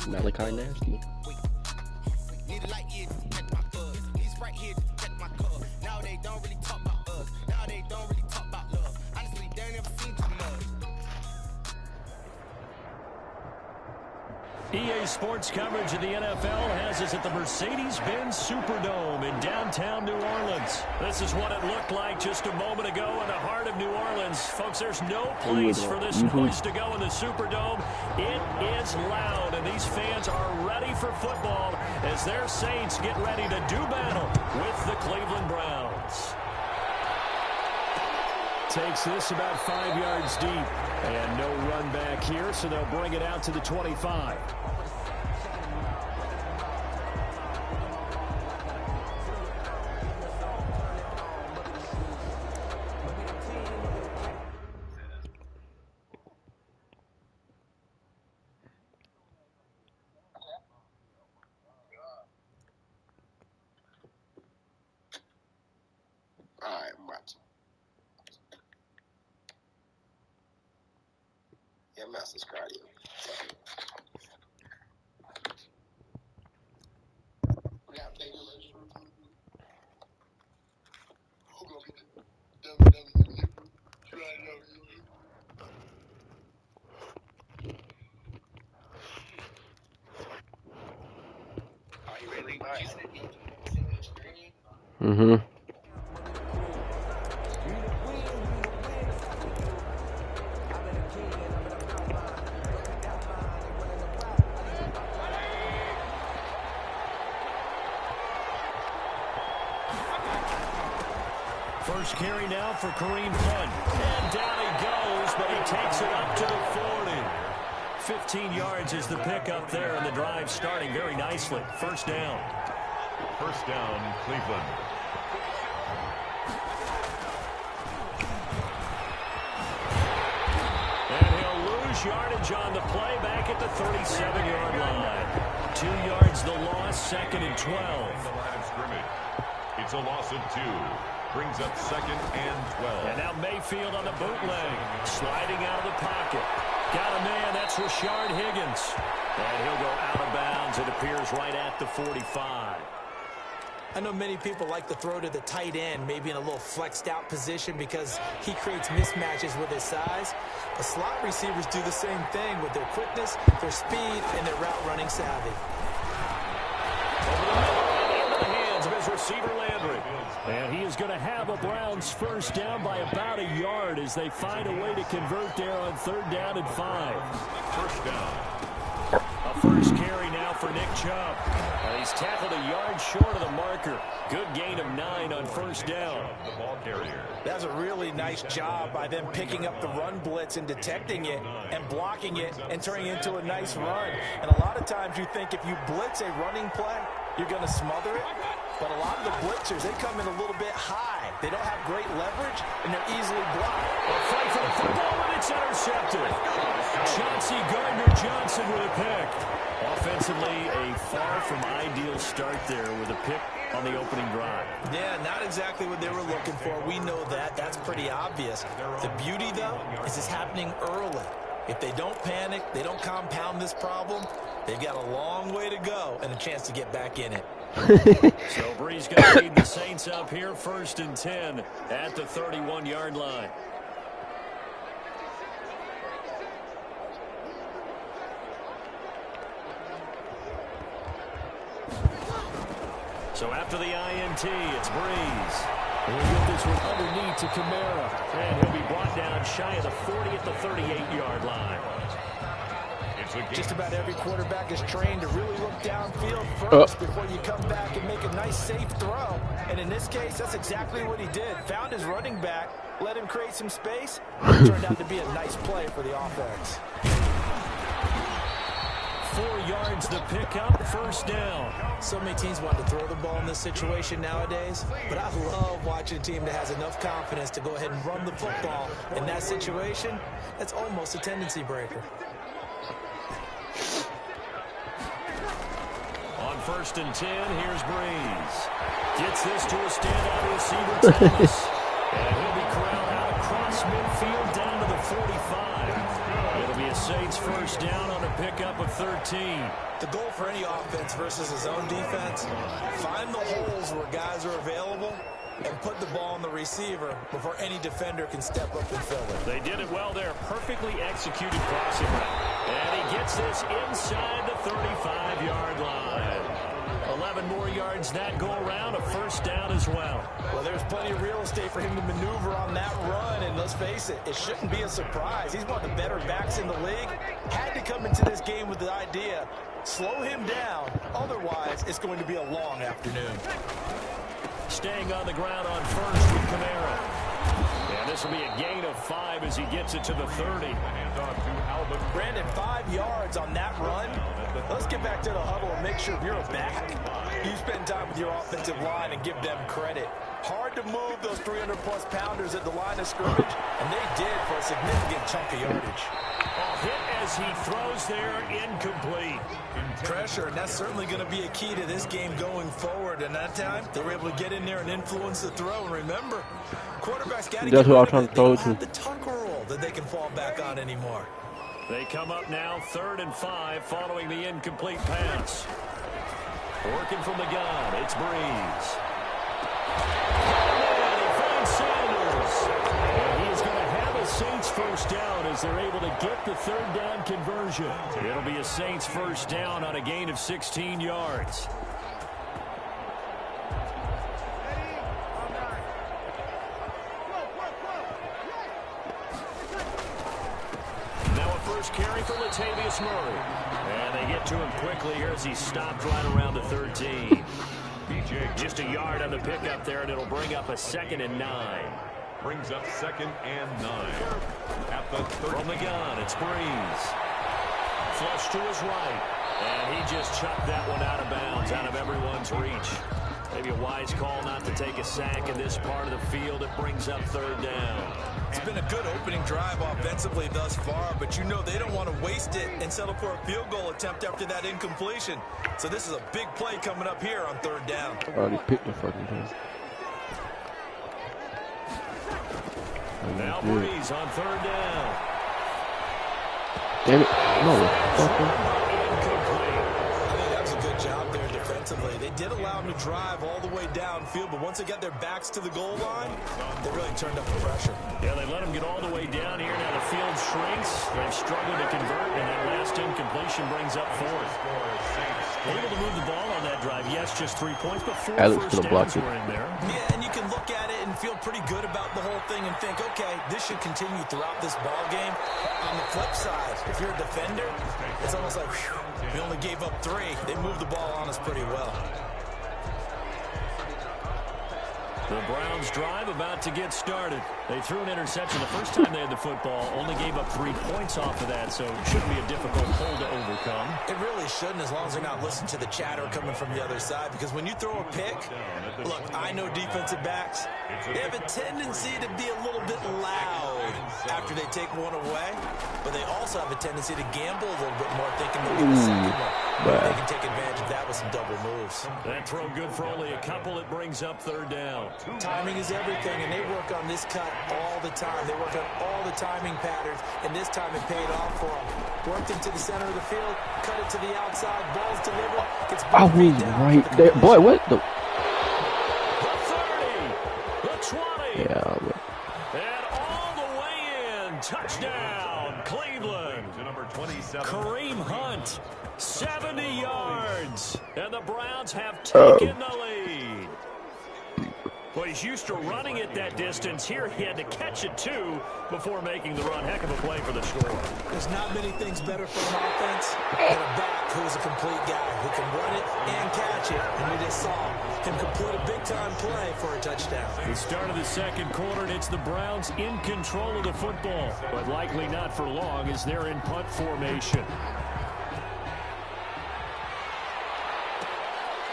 Malachi Nasty. EA Sports coverage of the NFL has us at the Mercedes-Benz Superdome in downtown New Orleans. This is what it looked like just a moment ago in the heart of New Orleans. Folks, there's no place for this noise to go in the Superdome. It is loud, and these fans are ready for football as their Saints get ready to do battle with the Cleveland Browns. Takes this about 5 yards deep. And no run back here, so they'll bring it out to the 25. Master's cardio. Are you really? Mm-hmm. First carry now for Kareem Hunt. And down he goes, but he takes it up to the 40. 15 yards is the pickup there, and the drive starting very nicely. First down. First down, Cleveland. And he'll lose yardage on the play back at the 37-yard line. 2 yards the loss, second and 12. The line of scrimmage. It's a loss of 2. Brings up second and 12. And now Mayfield on the bootleg. Sliding out of the pocket. Got a man, that's Rashard Higgins. And he'll go out of bounds. It appears right at the 45. I know many people like to throw to the tight end, maybe in a little flexed out position because he creates mismatches with his size. The slot receivers do the same thing with their quickness, their speed, and their route running savvy. Over the middle, into the hands of his receiver Landry. And he is going to have a Browns first down by about a yard as they find a way to convert there on 3rd down and 5. First down. A first carry now for Nick Chubb. He's tackled a yard short of the marker. Good gain of 9 on first down. The ball carrier. That's a really nice job by them picking up the run blitz and detecting it and blocking it and turning it into a nice run. And a lot of times you think if you blitz a running play, you're going to smother it. But a lot of the blitzers, they come in a little bit high. They don't have great leverage, and they're easily blocked. A fight for the football, and it's intercepted. Chauncey Gardner-Johnson with a pick. Offensively, a far from ideal start there with a pick on the opening drive. Yeah, not exactly what they were looking for. We know that. That's pretty obvious. The beauty, though, is it's happening early. If they don't panic, they don't compound this problem, they've got a long way to go and a chance to get back in it. So Bree's going to lead the Saints up here, 1st and 10 at the 31-yard line. So after the INT, it's Breeze. He'll get this one underneath to Kamara. And he'll be brought down shy of the 40 at the 38-yard line. Just about every quarterback is trained to really look downfield first before you come back and make a nice, safe throw. And in this case, that's exactly what he did. Found his running back, let him create some space. It turned out to be a nice play for the offense. 4 yards to pick up, first down. So many teams want to throw the ball in this situation nowadays, but I love watching a team that has enough confidence to go ahead and run the football. In that situation, that's almost a tendency breaker. On 1st and 10, here's Breeze. Gets this to a standout receiver, Thomas. And he'll be corralled out across midfield down to the 45. It'll be a Saints first down on a pickup of 13. The goal for any offense versus his own defense, find the holes where guys are available and put the ball on the receiver before any defender can step up and fill it. They did it well there. Perfectly executed crossing route. And he gets this inside the 35-yard line. 11 more yards that go around, a first down as well. Well, there's plenty of real estate for him to maneuver on that run, and let's face it, it shouldn't be a surprise. He's one of the better backs in the league. Had to come into this game with the idea, slow him down, otherwise it's going to be a long afternoon. Staying on the ground on first with Kamara. And this will be a gain of 5 as he gets it to the 30. Brandon, 5 yards on that run. Let's get back to the huddle and make sure you're back. You spend time with your offensive line and give them credit. Hard to move those 300-plus pounders at the line of scrimmage, and they did for a significant chunk of yardage. Hit as he throws there, incomplete. Pressure, and that's certainly going to be a key to this game going forward. And that time, they were able to get in there and influence the throw. And remember, quarterbacks got to get rid of it. They don't have the tuck roll that they can fall back on anymore. They come up now 3rd and 5 following the incomplete pass. Working from the gun, it's Breeze. And he finds Sanders. And he is going to have a Saints first down as they're able to get the 3rd down conversion. It'll be a Saints first down on a gain of 16 yards. Carry for Latavius Murray. And they get to him quickly here as he stopped right around the 13. Just a yard on the pickup there, and it'll bring up a 2nd and 9. Brings up 2nd and 9. At the 30. From the gun, it's Breeze. Flush to his right. And he just chucked that one out of bounds, out of everyone's reach. Maybe a wise call not to take a sack in this part of the field. It brings up 3rd down. It's been a good opening drive offensively thus far, but you know they don't want to waste it and settle for a field goal attempt after that incompletion. So this is a big play coming up here on 3rd down. I already picked the fucking thing. Now Breeze on 3rd down. Damn it. No. They did allow him to drive all the way downfield, but once they got their backs to the goal line, they really turned up the pressure. Yeah, they let him get all the way down here. Now the field shrinks. They've struggled to convert, and that last incompletion brings up 4th. Able to move the ball on that drive. Yes, just 3 points, but 4 first downs were in there. Yeah, and you can look at it and feel pretty good about the whole thing and think, okay, this should continue throughout this ball game. On the flip side, if you're a defender, it's almost like, whew, we only gave up 3. They moved the ball on us pretty well. The Browns drive about to get started. They threw an interception the first time they had the football, only gave up 3 points off of that, so it shouldn't be a difficult hole to overcome. It really shouldn't, as long as they're not listening to the chatter coming from the other side, because when you throw a pick, look, I know defensive backs, they have a tendency to be a little bit loud after they take one away, but they also have a tendency to gamble a little bit more, thinking they'll get the second one. They can take advantage of that with some double moves. That throw good for only a couple. It brings up 3rd down. Timing is everything, and they work on this cut all the time. They work on all the timing patterns, and this time it paid off for them. Worked into the center of the field, cut it to the outside, ball's delivered. Gets I was right there. Boy, what the? The 30, the 20. Yeah, but... And all the way in. Touchdown, Cleveland. To number 27. Kareem Hunt, 70 yards. And the Browns have taken the lead. Well, he's used to running it that distance. Here he had to catch it, too, before making the run. Heck of a play for the score. There's not many things better for an offense than a back who's a complete guy who can run it and catch it. And we just saw him complete a big-time play for a touchdown. The start of the 2nd quarter, and it's the Browns in control of the football. But likely not for long as they're in punt formation.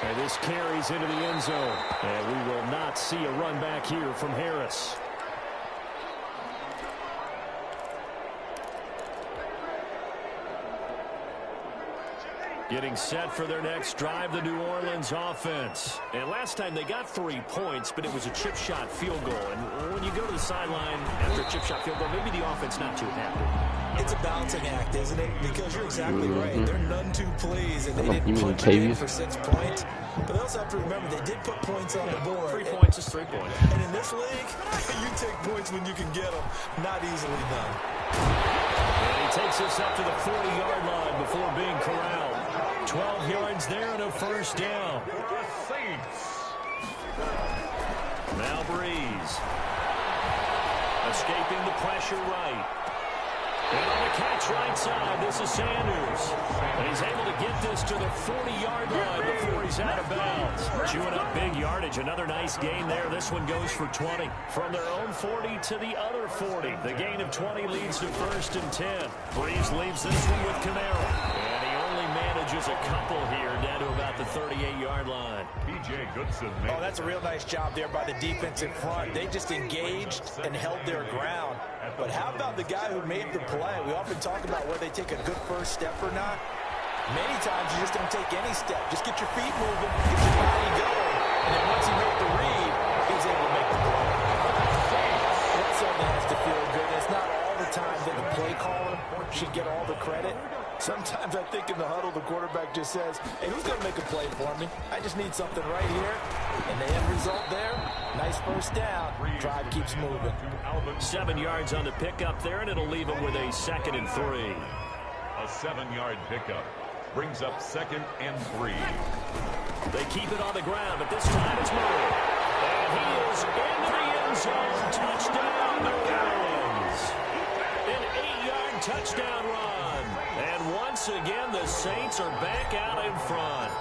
And this carries into the end zone. And we will not see a run back here from Harris. Getting set for their next drive, the New Orleans offense. And last time they got 3 points, but it was a chip shot field goal. And when you go to the sideline after a chip shot field goal, maybe the offense not too happy. It's a balancing act, isn't it? Because you're exactly right. They're none too pleased, and they didn't mean put it in Tavius? for 6 points. But they also have to remember they did put points on the board. 3 points is 3 points. And in this league, you take points when you can get them. Not easily done. And he takes us up to the 40-yard line before being corralled. 12 yards there and a first down. Now Breeze. Escaping the pressure right. And on the catch right side, this is Sanders. And he's able to get this to the 40-yard line before he's out of bounds. Chewing up big yardage. Another nice gain there. This one goes for 20. From their own 40 to the other 40. The gain of 20 leads to 1st and 10. Breeze leaves this one with Kamara. And he only manages a couple here down to about the 38-yard line. B.J. Goodson. Oh, that's a real nice job there by the defensive front. They just engaged and held their ground. But how about the guy who made the play? We often talk about whether they take a good first step or not. Many times you just don't take any step. Just get your feet moving, get your body going. And then once he made the read, he was able to make the play. That certainly has to feel good. It's not all the time that the play caller should get all the credit. Sometimes I think in the huddle, the quarterback just says, hey, who's going to make a play for me? I just need something right here. And the end result there, nice first down. Drive keeps moving. 7 yards on the pickup there, and it'll leave him with a 2nd and 3. A 7-yard pickup brings up 2nd and 3. They keep it on the ground, but this time it's Murray. And he is into the end zone. Touchdown, New Orleans. An 8-yard touchdown run. And once again, the Saints are back out in front.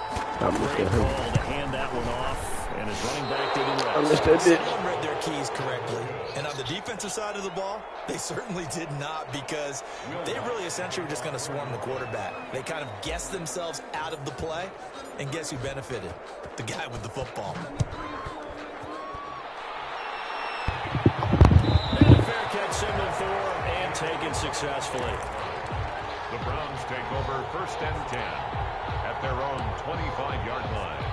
Great call to hand that one off, and his running back did the rest. Someone read their keys correctly. And on the defensive side of the ball, they certainly did not, because they really essentially were just going to swarm the quarterback. They kind of guessed themselves out of the play, and guess who benefited? The guy with the football. And a fair catch signal for, and taken successfully. The Browns take over 1st and 10 at their own 25-yard line.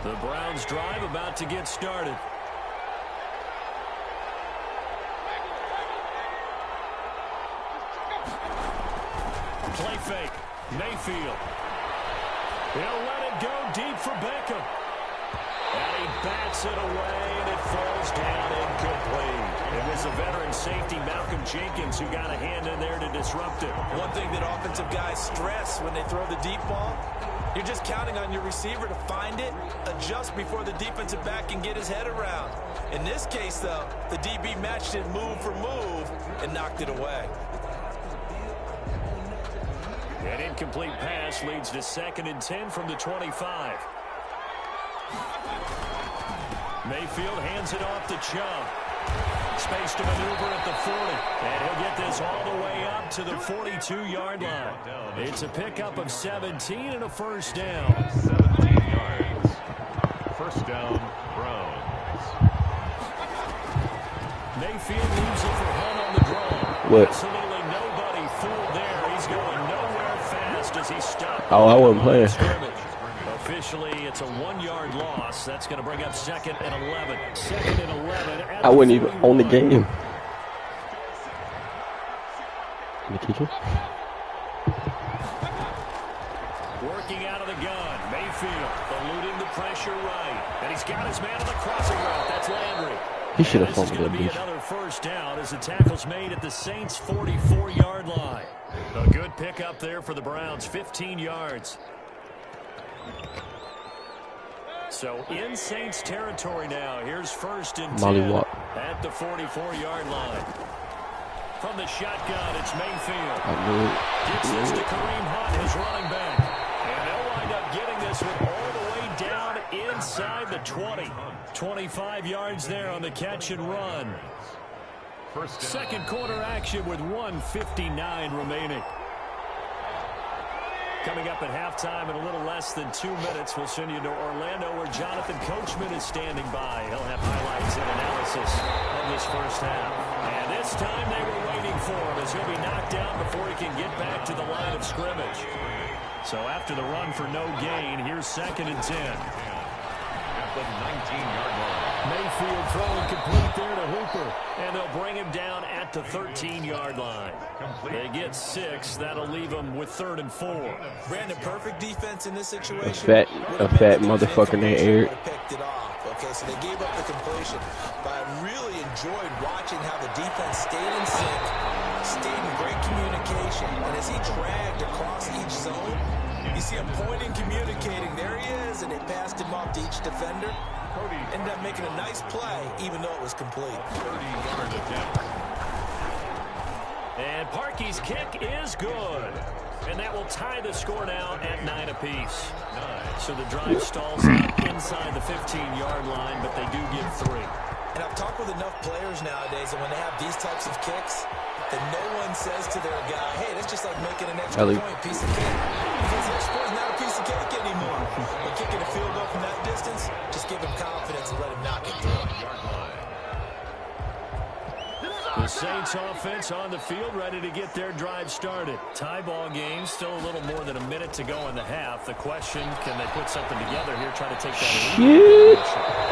The Browns drive about to get started. Play fake. Mayfield. He'll let it go deep for Beckham. And he bats it away, and it falls down incomplete. It was the veteran safety, Malcolm Jenkins, who got a hand in there to disrupt it. One thing that offensive guys stress when they throw the deep ball, you're just counting on your receiver to find it, adjust before the defensive back can get his head around. In this case, though, the DB matched it move for move and knocked it away. An incomplete pass leads to 2nd and 10 from the 25. Mayfield hands it off to Chubb. Space to maneuver at the 40. And he'll get this all the way up to the 42-yard line. It's a pickup of 17 and a first down. 17 yards. First down, Browns. Mayfield leaves it for Hunt on the draw. What? Absolutely nobody fooled there. He's going nowhere fast as he stopped. Oh, I wasn't playing. Officially, it's a 1-yard loss. That's going to bring up 2nd and 11. 2nd and 11. I wasn't even on the game. The kicker? Working out of the gun. Mayfield eluding the pressure right. And he's got his man on the crossing route. That's Landry. He should have This is fumbled going to that be bitch. another first down as the tackle's made at the Saints' 44-yard line. A good pickup there for the Browns. 15 yards. So in Saints territory now. Here's 1st and 10 at the 44-yard line. From the shotgun, it's Mayfield. Gets this to Kareem Hunt, his running back. And they'll wind up getting this one all the way down inside the 20. 25 yards there on the catch and run. Second quarter action with 1:59 remaining. Coming up at halftime in a little less than 2 minutes, we'll send you to Orlando where Jonathan Coachman is standing by. He'll have highlights and analysis of this first half. And this time they were waiting for him as he'll be knocked down before he can can get back to the line of scrimmage. So after the run for no gain, here's 2nd and 10. At the 19-yard line. Mayfield throwing complete there to Hooper. And they'll bring him down at the 13-yard line. They get 6. That'll leave them with 3rd and 4. Brandon, perfect defense in this situation. A fat motherfucker named Eric. Picked it off. Okay, so they gave up the completion. But I really enjoyed watching how the defense stayed in sync, stayed in great communication. And as he dragged across each zone, you see him pointing, communicating. There he is, and they passed him off to each defender. Ended up making a nice play, even though it was complete. 30-yard attempt. And Parkey's kick is good. And that will tie the score now at 9 apiece. So the drive stalls out inside the 15-yard line, but they do get 3. And I've talked with enough players nowadays, and when they have these types of kicks, that no one says to their guy, hey, that's just like making an extra point, piece of cake. Because their score's not a piece of cake anymore. But kicking a field goal from that distance, just give him confidence and let him knock it through. The Saints offense on the field, ready to get their drive started. Tie ball game, still a little more than a minute to go in the half. The question, can they put something together here, try to take that lead? I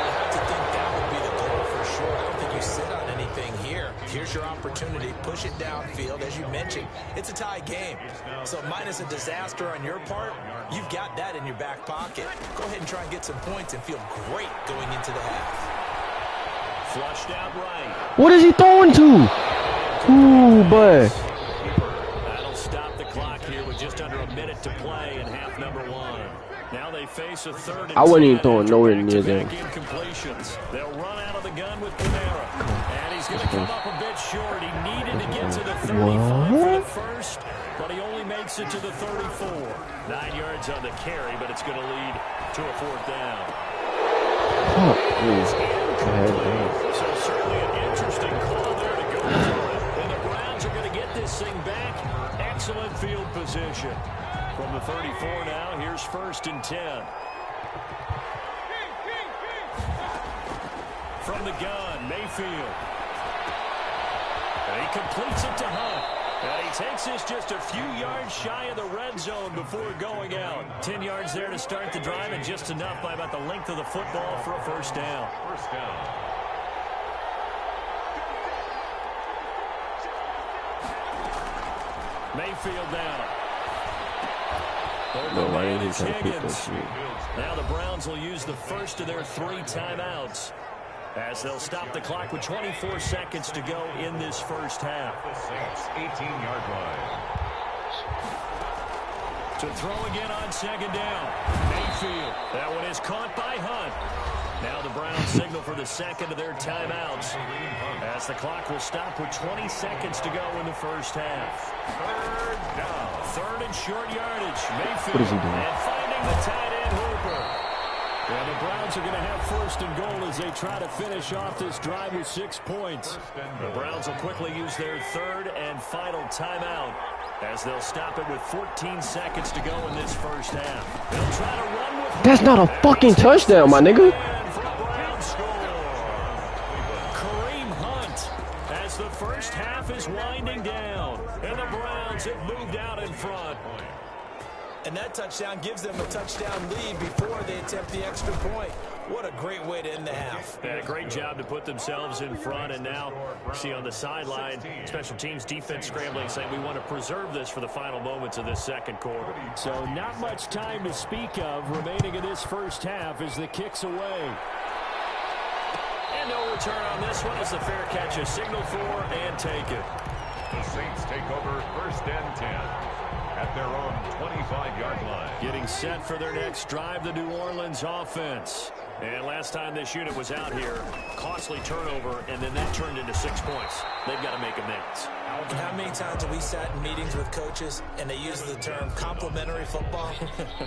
have to think that would be the goal for sure. I don't think you sit on anything here. Here's your opportunity. Push it downfield. As you mentioned, it's a tie game. So minus a disaster on your part, you've got that in your back pocket. Go ahead and try and get some points and feel great going into the half. Flushed out right. What is he throwing to? Ooh, boy. That'll stop the clock here with just under a minute to play in half number 1. Now they face a 3rd and 10. I wasn't even throwing nowhere near them. Incompletions. They'll run out of the gun with Panera. And he's going to come up a bit short. He needed to get to the 35 for the first, but he only makes it to the 34. 9 yards on the carry, but it's going to lead to a 4th down. Oh, please. So certainly an interesting call there to go for it. And the Browns are going to get this thing back. Excellent field position. From the 34 now, here's 1st and 10. From the gun, Mayfield. And he completes it to Hunt. And he takes this just a few yards shy of the red zone before going out. 10 yards there to start the drive, and just enough by about the length of the football for a 1st down. First down. Mayfield down. No, why didn't he try to pick that shit? Now the Browns will use the first of their 3 timeouts, as they'll stop the clock with 24 seconds to go in this first half. The Saints 18-yard line. To throw again on 2nd down. Mayfield. That one is caught by Hunt. Now the Browns signal for the 2nd of their timeouts, as the clock will stop with 20 seconds to go in the first half. 3rd down. 3rd and short yardage. Mayfield. What is he doing? And finding the tight end Hooper. And the Browns are going to have 1st and goal as they try to finish off this drive with 6 points. The Browns will quickly use their 3rd and final timeout, as they'll stop it with 14 seconds to go in this first half. They'll try to run with... That's not a fucking touchdown, my nigga. Kareem Hunt, as the first half is winding down, and the Browns have moved out in front. And that touchdown gives them a touchdown lead before they attempt the extra point. What a great way to end the half. Had a great job to put themselves in front, and now see on the sideline, special teams defense scrambling, saying we want to preserve this for the final moments of this 2nd quarter. So not much time to speak of remaining in this first half as the kick's away. And no return on this one as the fair catch is signaled for and taken. The Saints take over 1st and 10. At their own 25-yard line. Getting set for their next drive, the New Orleans offense. And last time this unit was out here, costly turnover, and then that turned into 6 points. They've got to make amends. And how many times have we sat in meetings with coaches and they use the term complementary football?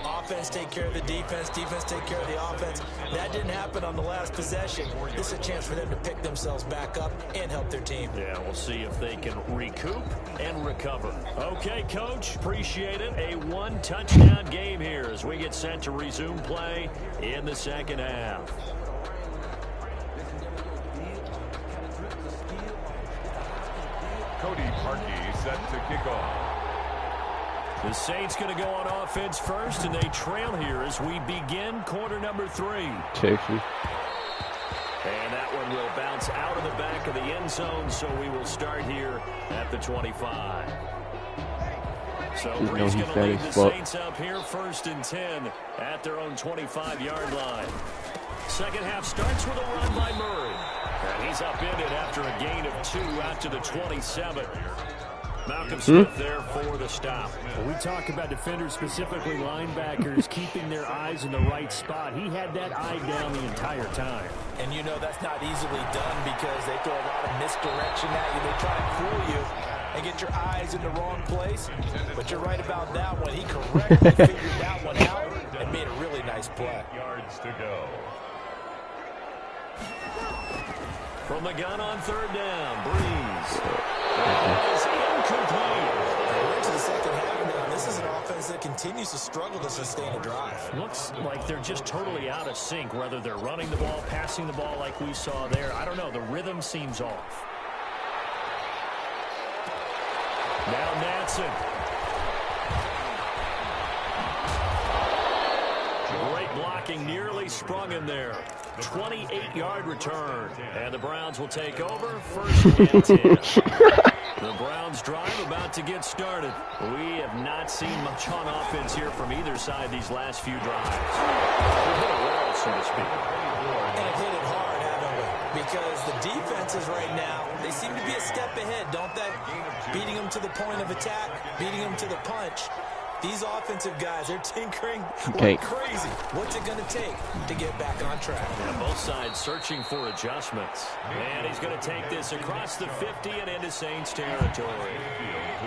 Offense take care of the defense, defense take care of the offense. That didn't happen on the last possession. This is a chance for them to pick themselves back up and help their team. Yeah, we'll see if they can recoup and recover. Okay, Coach, appreciate it. A 1-touchdown game here as we get set to resume play in the 2nd half. Cody Parkey set to kick off. The Saints going to go on offense first, and they trail here as we begin quarter number 3. Texas. And that one will bounce out of the back of the end zone, so we will start here at the 25. So Bree's going to lead the Saints up here 1st and 10 at their own 25-yard line. Second half starts with a run by Murray. And he's upended after a gain of 2 out to the 27. Malcolm Smith there for the stop. Well, we talk about defenders, specifically linebackers, keeping their eyes in the right spot. He had that eye down the entire time. And you know that's not easily done because they throw a lot of misdirection at you. They try to fool you and get your eyes in the wrong place. But you're right about that one. He correctly figured that one out and made a really nice play. Yards to go. From the gun on 3rd down, Breeze. That is incomplete. We're into the second half now. This is an offense that continues to struggle to sustain a drive. Looks like they're just totally out of sync, whether they're running the ball, passing the ball like we saw there. I don't know. The rhythm seems off. Now Nansen. Great blocking, nearly sprung in there. 28-yard return. And the Browns will take over 1st and 10. The Browns drive about to get started. We have not seen much on offense here from either side these last few drives. We've hit a wall, so to speak. And it hit it hard, haven't we? Because the defenses right now, they seem to be a step ahead, don't they? Beating them to the point of attack, beating them to the punch. These offensive guys, they're tinkering like crazy. What's it going to take to get back on track? And both sides searching for adjustments. And he's going to take this across the 50 and into Saints territory.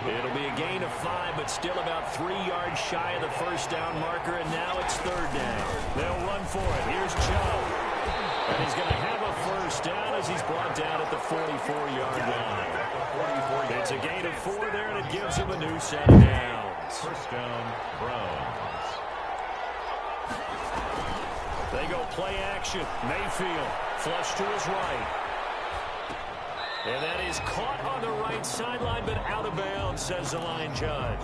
It'll be a gain of 5, but still about 3 yards shy of the 1st down marker, and now it's 3rd down. They'll run for it. Here's Chubb. And he's going to have a 1st down as he's brought down at the 44-yard line. It's a gain of 4 there, and it gives him a new set of downs. 1st down, Browns. They go play action. Mayfield flush to his right. And that is caught on the right sideline, but out of bounds, says the line judge.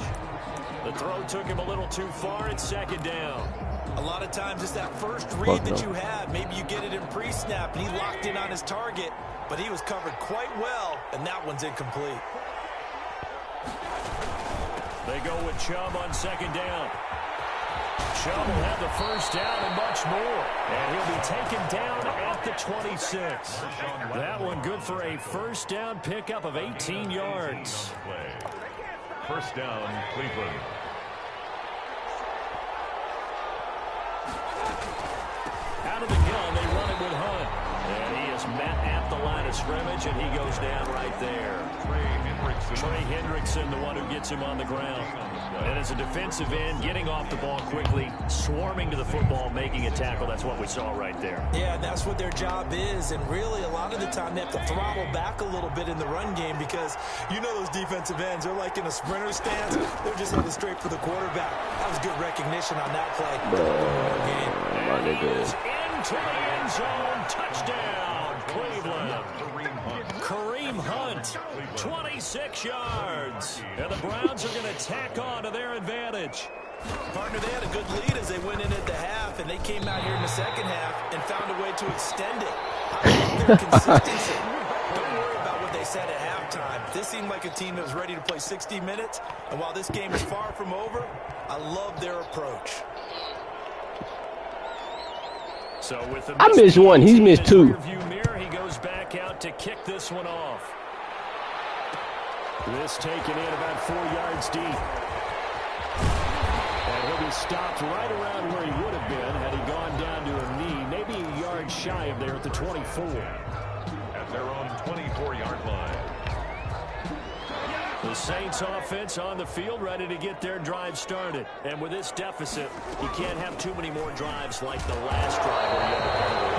The throw took him a little too far. It's 2nd down. A lot of times it's that first read that you have. Maybe you get it in pre-snap, and he locked in on his target, but he was covered quite well, and that one's incomplete. They go with Chubb on 2nd down. Chubb will have the 1st down and much more. And he'll be taken down at the 26. That one good for a 1st down pickup of 18 yards. 1st down, Cleveland. Out of the gun, they run it with Hunt. And he is met at the line of scrimmage, and he goes down right there. Trey Hendrickson, the one who gets him on the ground. And as a defensive end, getting off the ball quickly, swarming to the football, making a tackle. That's what we saw right there. Yeah, and that's what their job is. And really, a lot of the time, they have to throttle back a little bit in the run game because you know those defensive ends, they're like in a sprinter stance. They're just headed straight for the quarterback. That was good recognition on that play. And he is into the end zone. Touchdown, Cleveland. Kareem Hunt, 26 yards. And the Browns are going to tack on to their advantage. Partner, they had a good lead as they went in at the half, and they came out here in the second half and found a way to extend it. I love their consistency. Don't worry about what they said at halftime. This seemed like a team that was ready to play 60 minutes, and while this game is far from over, I love their approach. So with the I missed one. He's missed 2. Mirror, he goes back out to kick this one off. This taken in about 4 yards deep. And he'll be stopped right around where he would have been had he gone down to a knee, maybe a yard shy of there at the 24. At their own 24-yard line. The Saints offense on the field, ready to get their drive started. And with this deficit, you can't have too many more drives like the last drive where you had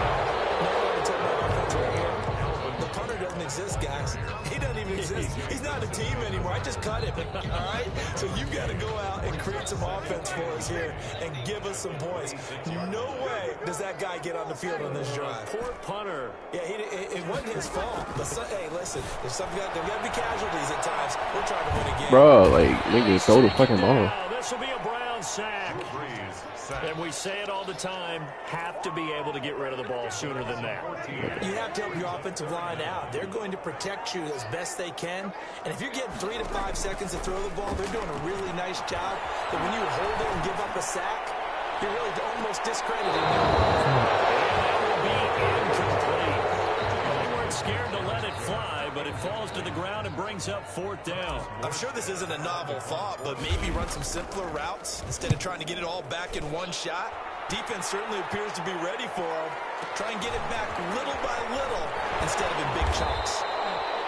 the punter doesn't exist, guys. He doesn't even exist. He's not a team anymore. I just cut him. All right? So you've got to go out and create some offense for us here and give us some points. No way does that guy get on the field on this drive. Poor punter. Yeah, it wasn't his fault. But hey, listen, there's got to be casualties at times. We're trying to win a game. Bro, like, nigga, throw the fucking ball. sack. And we say it all the time, have to be able to get rid of the ball sooner than that. You have to help your offensive line out. They're going to protect you as best they can. And if you're getting 3 to 5 seconds to throw the ball, they're doing a really nice job. But when you hold it and give up a sack, you're really almost discrediting them. That will be incomplete. They weren't scared to let it fly, but it falls to the ground and brings up 4th down. I'm sure this isn't a novel thought, but maybe run some simpler routes instead of trying to get it all back in one shot. Defense certainly appears to be ready for them. Try and get it back little by little instead of in big chunks.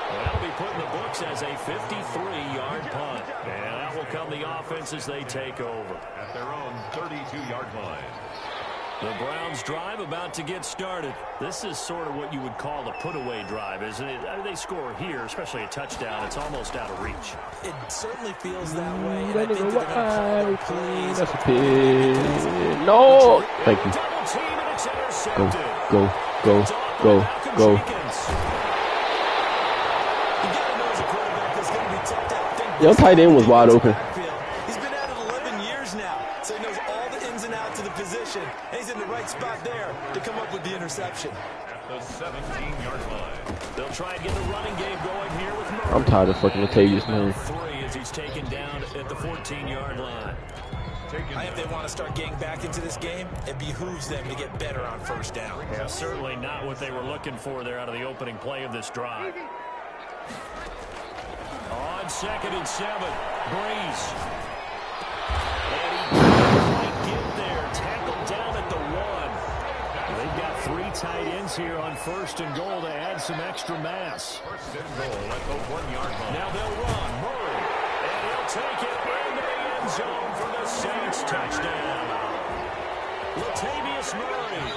Well, that'll be put in the books as a 53-yard punt. And that will come the offense as they take over. At their own 32-yard line. The Browns drive about to get started. This is sort of what you would call a put-away drive, isn't it? They score here, especially a touchdown. It's almost out of reach. It certainly feels that way. And I think they're going to call their plays. That's a pig. No! Thank you. Double team and it's Go, intercepted. go, go, go, go. You got to know as a quarterback that's going to be tucked out. Your tight end was wide open. He's been at it 11 years now, so he knows all the ins and outs of the position. And he's in the right spot there to come up with the interception. At the 17-yard line. They'll try and get the running game going here with Murray. I'm tired of fucking Latavius, man. 3 as he's taken down at the 14-yard line. If they want to start getting back into this game, it behooves them to get better on first down. Yeah, certainly not what they were looking for there out of the opening play of this drive. On 2nd and 7, Breeze. And he didn't quite get there. Tackled down at the 1. They've got 3 tight ends here on 1st and goal to add some extra mass. 1st and goal at the 1-yard line. Now they'll run. Murray. And he'll take it into the end zone for the Saints touchdown. Latavius Murray,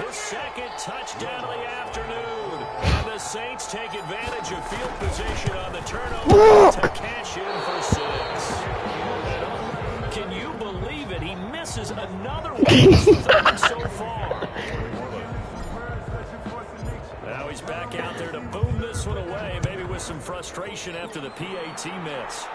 his 2nd touchdown of the afternoon. And the Saints take advantage of field position on the turnover to cash in for 6. Can you believe it? He misses another one. He's 3rd so far. Now he's back out there to boom this one away, maybe with some frustration after the PAT miss.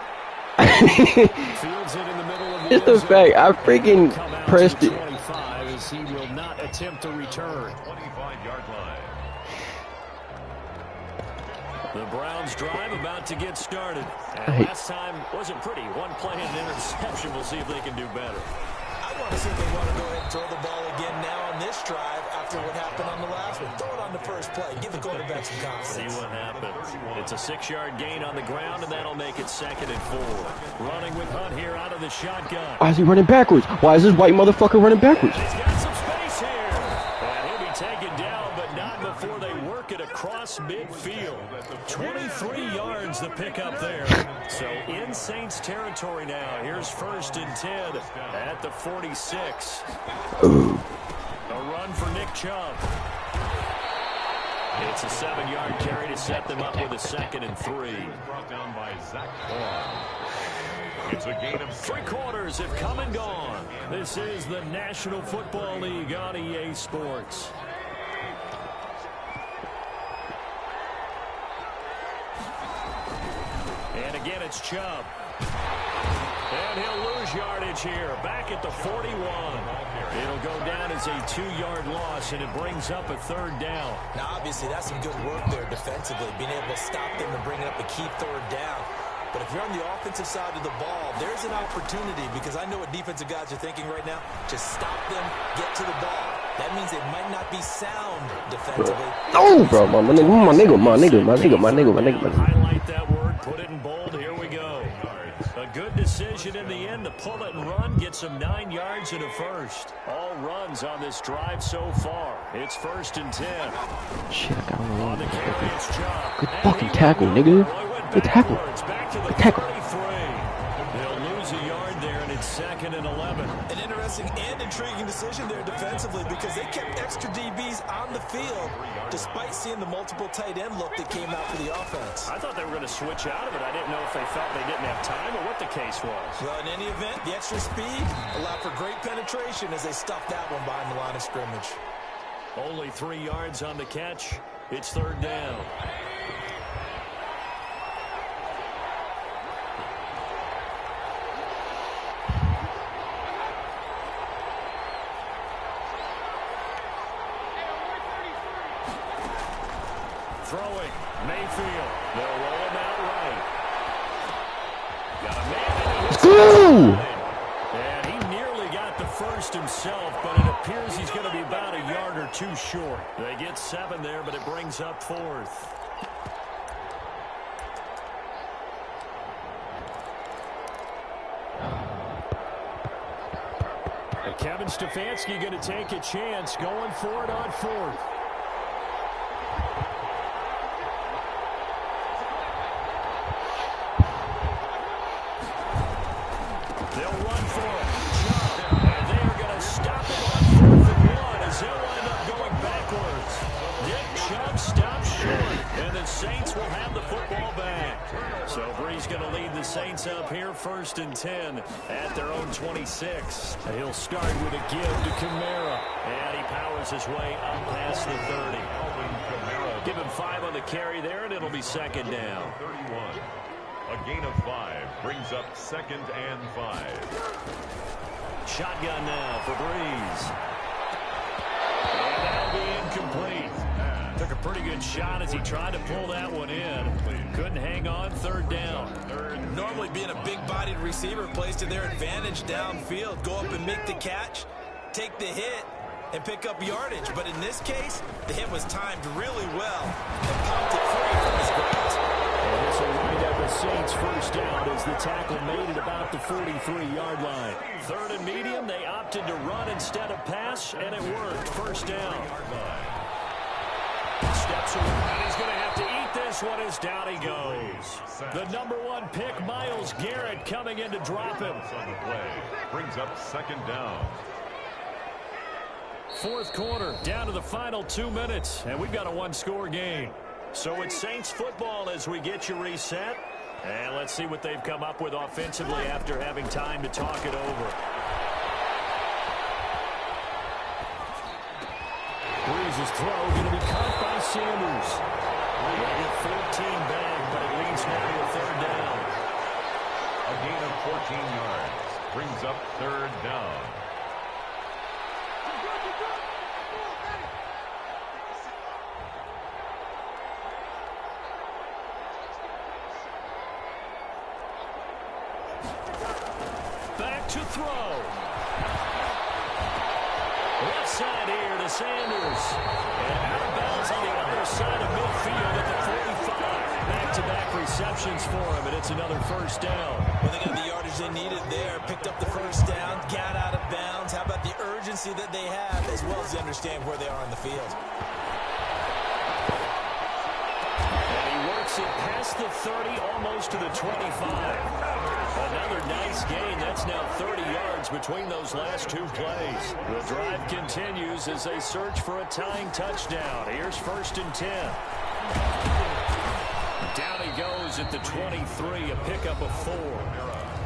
Fields it in the middle of the It's the fact I freaking pressed it. 25 as he will not attempt to return. 25-yard line. The Browns drive about to get started. And last time wasn't pretty. 1 play and an interception. We'll see if they can do better. I want to see if they want to go ahead and throw the ball again now on this drive after what happened on the last one. Throw it on the first play. Give the quarterback some confidence. See what happens. It's a 6-yard gain on the ground, and that'll make it 2nd and 4. Running with Hunt here out of the shotgun. Why is he running backwards? Why is this white motherfucker running backwards? He's got some space here. And he'll be taken down, but not before they work it across midfield. 23 yards to pick up there. So in Saints territory now. Here's 1st and 10 at the 46. Ooh. A run for Nick Chubb. It's a 7-yard carry to set them up with a 2nd and 3. Brought down by Zach Vaughn. It's a gain of 3 quarters have come and gone. This is the National Football League on EA Sports. And again, it's Chubb. And he'll lose yardage here. Back at the 41. It'll go down as a 2-yard loss, and it brings up a 3rd down. Now, obviously, that's some good work there defensively, being able to stop them and bring up a key 3rd down. But if you're on the offensive side of the ball, there's an opportunity, because I know what defensive guys are thinking right now. Just stop them, get to the ball. That means they might not be sound defensively. Oh, bro, my nigga. Highlight that word, put it in bold. Here we go. A good decision in the end to pull it and run, get some 9 yards and a 1st. All runs on this drive so far. It's 1st and 10. Shit, I got him On the carry, it's Chubb. Good fucking tackle, nigga. Good tackle. Back to the Good tackle. 33. They'll lose a yard there, and it's 2nd and 11. An interesting and intriguing decision there defensively, because they kept extra DBs on the field despite seeing the multiple tight end look that came out for the offense. I thought they were going to switch out of it. I didn't know if they felt they didn't have time or what the case was. Well, in any event, the extra speed allowed for great penetration as they stuffed that one behind the line of scrimmage. Only 3 yards on the catch. It's 3rd down. Throwing. Mayfield. They'll roll him out right. Got a man. Let's go! And he nearly got the first himself, but it appears he's going to be about a yard or two short. They get 7 there, but it brings up 4th. Kevin Stefanski going to take a chance going for it on 4th. They'll run for it. And they are going to stop him on 4th and 1 as they'll wind up going backwards. Nick Chubb stops short, and the Saints will have the football back. So Bree's going to lead the Saints up here 1st and 10 at their own 26. He'll start with a give to Kamara, and he powers his way up past the 30. Give him 5 on the carry there, and it'll be 2nd down. 31. A gain of 5 brings up 2nd and 5. Shotgun now for Breeze. And that'll be incomplete. Took a pretty good shot as he tried to pull that one in. Couldn't hang on. 3rd down. Normally being a big-bodied receiver plays to their advantage downfield. Go up and make the catch, take the hit, and pick up yardage. But in this case, the hit was timed really well and popped it free from his grasp. And this will wind up the Saints' 1st down as the tackle made it about the 43-yard line. 3rd and medium, they opted to run instead of pass, and it worked. 1st down. Steps around. He's going to have to eat this one as down he goes. The #1 pick, Myles Garrett, coming in to drop him. On the play. Brings up 2nd down. 4th quarter, down to the final 2 minutes, and we've got a 1-score game. So it's Saints football as we get you reset. And let's see what they've come up with offensively after having time to talk it over. Breeze's throw going to be caught by Sanders. We're going to get 14 back, but it leads now to a 3rd down. A gain of 14 yards brings up 3rd down. Back to throw. Left side here to Sanders. And out of bounds on the other side of midfield at the 45. Back-to-back receptions for him, and it's another 1st down. Well, they got the yardage they needed there. Picked up the 1st down, got out of bounds. How about the urgency that they have, as well as they understand where they are on the field? And he works it past the 30, almost to the 25. Another nice gain. That's now 30 yards between those last 2 plays. The drive continues as they search for a tying touchdown. Here's 1st and 10. Down he goes at the 23, a pickup of 4.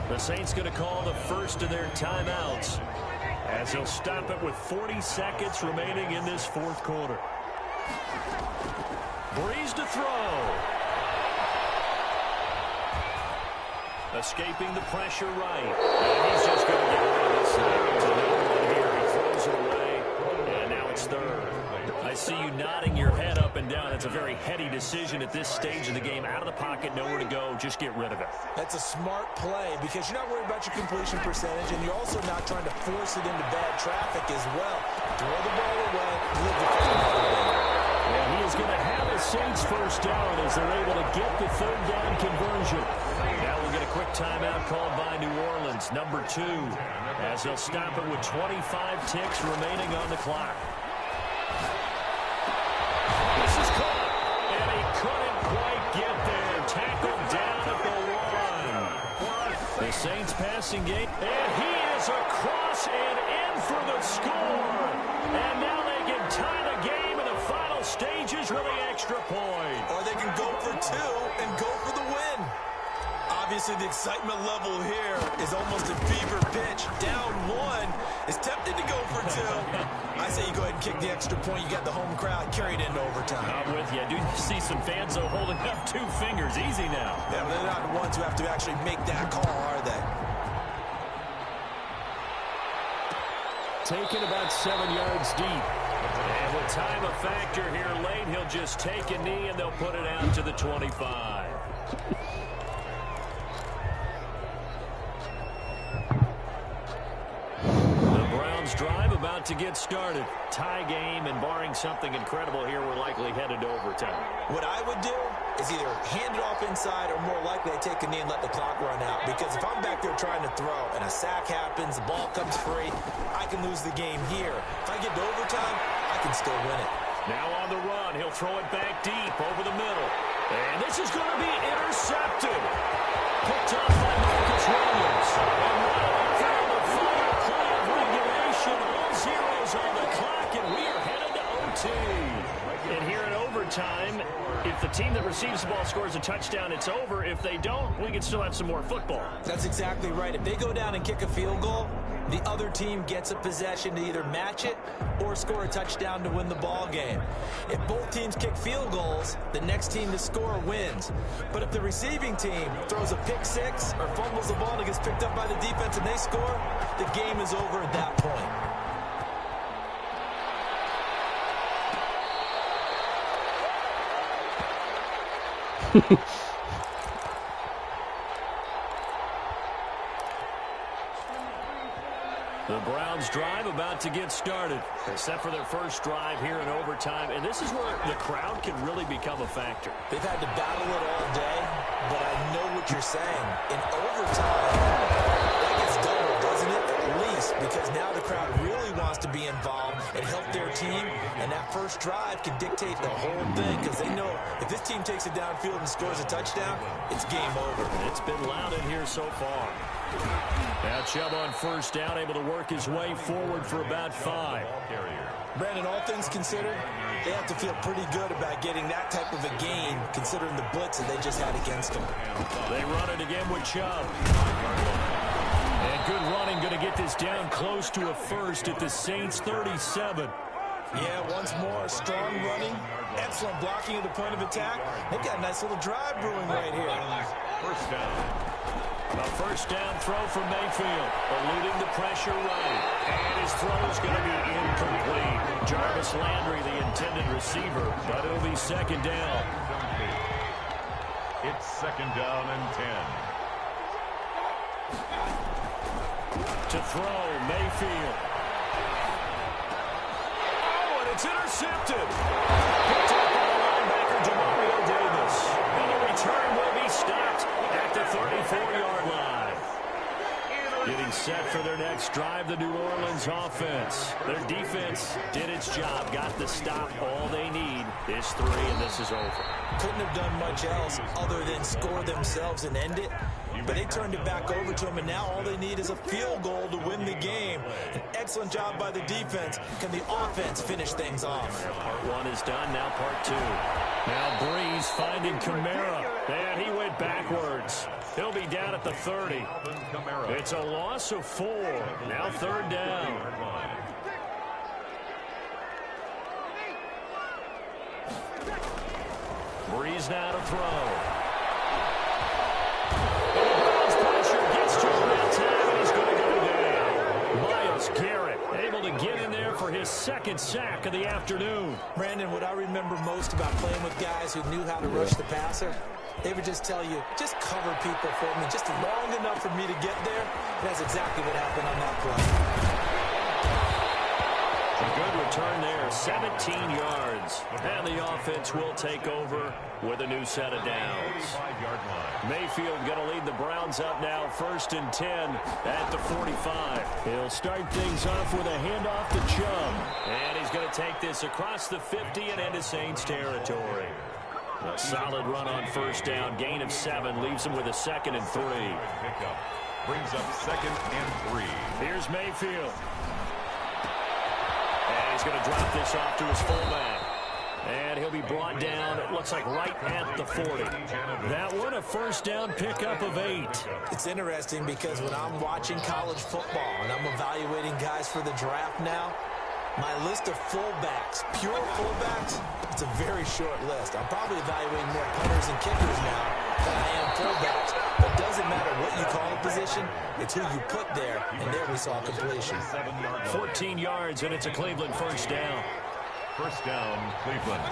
The Saints going to call the first of their timeouts as they'll stop it with 40 seconds remaining in this 4th quarter. Breeze to throw. Escaping the pressure right. And he's just going to get rid of this thing. To no one here. He throws it away. And now it's 3rd. I see you nodding your head up and down. It's a very heady decision at this stage of the game. Out of the pocket, nowhere to go. Just get rid of it. That's a smart play because you're not worried about your completion percentage, and you're also not trying to force it into bad traffic as well. Throw the ball away. Leave the football away. And he is going to have a Saints 1st down as they're able to get the 3rd down conversion. Now we'll get a quick timeout called by New Orleans, #2, as they'll stop it with 25 ticks remaining on the clock. This is caught, and he couldn't quite get there. Tackled down at the 1. The Saints passing game, and he is across and in for the score. And now they can tie the game in the final stages with the extra point. Or they can go for 2 and go for the win. Obviously, the excitement level here is almost a fever pitch. Down 1 is tempted to go for 2. I say you go ahead and kick the extra point. You got the home crowd carried into overtime. I'm with you. I do see some fans, though, holding up 2 fingers. Easy now. Yeah, but they're not the ones who have to actually make that call, are they? Taken about 7 yards deep. And with time a factor here late, he'll just take a knee and they'll put it out to the 25. Drive about to get started. Tie game, and barring something incredible here, we're likely headed to overtime. What I would do is either hand it off inside or more likely I take a knee and let the clock run out. Because if I'm back there trying to throw and a sack happens, the ball comes free, I can lose the game here. If I get to overtime, I can still win it. Now on the run, he'll throw it back deep over the middle. And this is going to be intercepted. Picked off by Marcus Williams. And right after the final play of regulation, all zeros on the clock, and we are headed to OT. And here in overtime, if the team that receives the ball scores a touchdown, it's over. If they don't, we can still have some more football. That's exactly right. If they go down and kick a field goal, the other team gets a possession to either match it or score a touchdown to win the ball game. If both teams kick field goals, the next team to score wins. But if the receiving team throws a pick six or fumbles the ball and it gets picked up by the defense and they score, the game is over at that point. The Browns drive about to get started. They're set for their first drive here in overtime, and this is where the crowd can really become a factor. They've had to battle it all day, but I know what you're saying. In overtime, that gets doubled, doesn't it? At least, because now the crowd really wants to be involved and help their team, and that first drive can dictate the whole thing, because they know if this team takes it downfield and scores a touchdown, it's game over. It's been loud in here so far. Now Chubb on first down, able to work his way forward for about 5. Brandon, all things considered, they have to feel pretty good about getting that type of a gain, considering the blitz that they just had against them. They run it again with Chubb. And good running, going to get this down close to a first at the Saints' 37. Yeah, once more, strong running, excellent blocking at the point of attack. They've got a nice little drive brewing right here. First down. A first down throw from Mayfield, eluding the pressure right. And his throw is going to be incomplete. Jarvis Landry, the intended receiver, but it'll be second down. It's second down and 10. To throw, Mayfield. Oh, and it's intercepted. Picked up by the linebacker, Demario Davis. And the return will be stopped at the 34-yard line. Getting set for their next drive, the New Orleans offense. Their defense did its job, got the stop. All they need is 3, and this is over. Couldn't have done much else other than score themselves and end it. But they turned it back over to them, and now all they need is a field goal to win the game. An excellent job by the defense. Can the offense finish things off? Part 1 is done, now part 2. Now Breeze finding Kamara. And he went backwards. He'll be down at the 30. It's a loss of 4. Now third down. Breeze now to throw. Garrett able to get in there for his second sack of the afternoon. Brandon, what I remember most about playing with guys who knew how to rush the passer, they would just tell you, just cover people for me, just long enough for me to get there. And that's exactly what happened on that play. A good return there, 17 yards. And the offense will take over with a new set of downs. Mayfield going to lead the Browns up now, 1st and 10 at the 45. He'll start things off with a handoff to Chubb. And he's going to take this across the 50 and into Saints territory. A solid run on first down, gain of 7, leaves him with a 2nd and 3. Brings up 2nd and 3. Here's Mayfield. And he's going to drop this off to his fullback. And he'll be brought down, it looks like right at the 40. That one, a first down pickup of 8. It's interesting because when I'm watching college football and I'm evaluating guys for the draft now, my list of fullbacks, pure fullbacks, it's a very short list. I'm probably evaluating more punters and kickers now than I am fullbacks. But it doesn't matter what you call a position, it's who you put there, and there we saw completion. 14 yards, and it's a Cleveland first down. First down, Cleveland.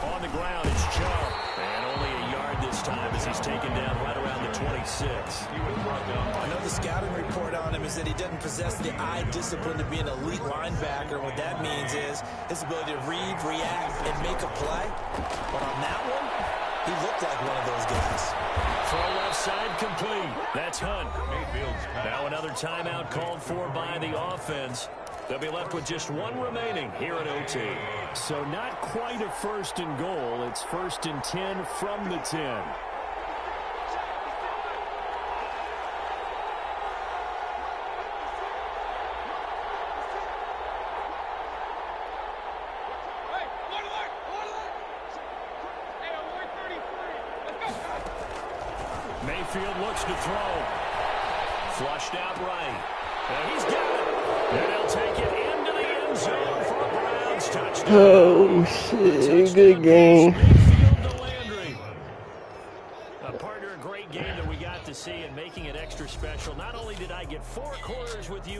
On the ground, it's Chubb. And only a yard this time as he's taken down right around the 26. I know the scouting report on him is that he doesn't possess the eye discipline to be an elite linebacker. What that means is his ability to read, react, and make a play. But on that one, he looked like one of those guys. Throw left side complete. That's Hunt. Now another timeout called for by the offense. They'll be left with just one remaining here at OT. So not quite a first and goal. It's first and 10 from the 10. Mayfield looks to throw. Flushed out right. And he's got it. And he'll take it into the end zone for a Browns touchdown. Oh, shit. Good game. Mayfield to Landry. Partner, a great game that we got to see and making it extra special. Not only did I get 4 quarters with you